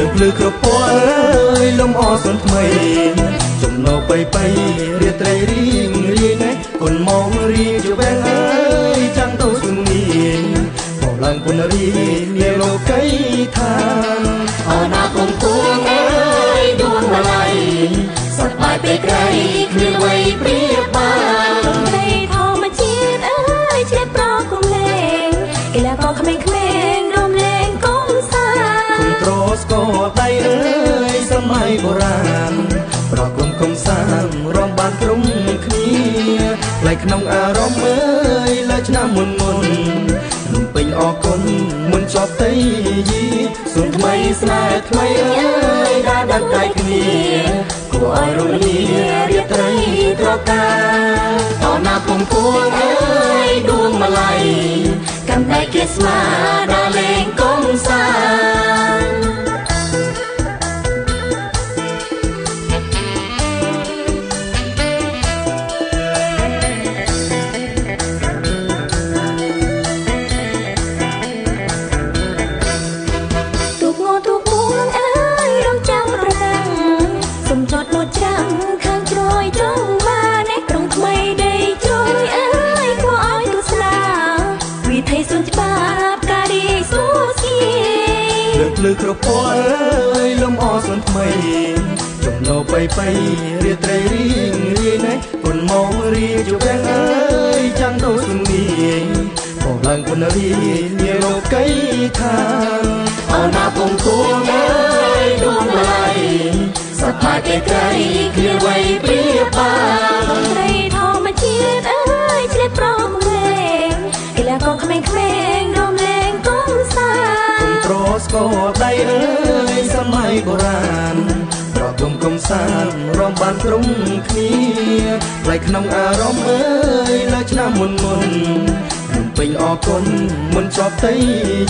លើភ្លឺក្រពើអើយលំអសនថ្មីចំណោไปរាត្រីរៀងរៀងណាគុនមករៀងជាបែងអើយចាំទៅជំនាញមកឡើងពុនរៀងនាលោកីឋានអណាគុំគួងអើយដួងម្លៃសប្បាយពេលក្រៃគ្មានអ្វីប្រៀបបានត្រីធម្មជាតិអើយឆ្លៀតប្រគំលេងកីឡាករក្មេងៗរំលែងកុំសាគុំត្រស្គរដៃអើយសម័យបុរាណប្រគំកំសាន្តរំបានត្រង់គ្នាផ្លែក្នុងអារម្មណ៍អើយលើឆ្នាំមុននំពេញអរគុណមុនចប់តៃយីសុនថ្មីស្នេហ៍ថ្មីអើយដែលដាច់ដៃគ្នាគួរឲ្យរំលារាត្រីត្រកាអណាគុំគួងអើយដួងម្លៃកាន់តែគេស្មាដល់លេងកុំសាខាងជ្រោយចង់បានឯក្រុងថ្មីដីជ្រោយអើយគួរឲ្យទស្សនាវិធីសុនច្បាប់ការរីសួស្ដីលើភ្លឺក្រពើអើយលំអសនថ្មីចំណោไปរាត្រីរៀងរៀងណាគុនមករៀងជាបែងអើយចាំទៅជំនាញមកឡើងពុនរៀងនាលោកីឋានអណាគុំគួងអើយដួងម្លៃសប្បាយពេលក្រៃគ្មានអ្វីប្រៀបបានត្រីធម្មជាតិអើយឆ្លៀតប្រគំលេងកីឡាករក្មេងៗរំលែងកុំសាគុំត្រស្គរដៃអើយសម័យបុរាណប្រគំកំសាន្តរំបានត្រង់គ្នាផ្លែក្នុងអារម្មណ៍អើយលើឆ្នាំមុនពេញអរគុណមុនចប់តៃ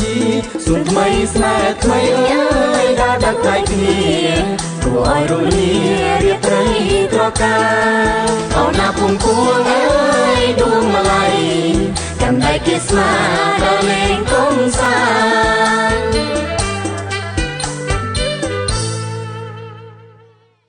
យីសុនថ្មីស្នេហ៍ថ្មីអើយដែលដាច់ដៃគ្នាគួរឲ្យរំលារាត្រីត្រកាអណាគុំគួងអើយដួងម្លៃកាន់តែគេស្មាដល់លេងកុំសា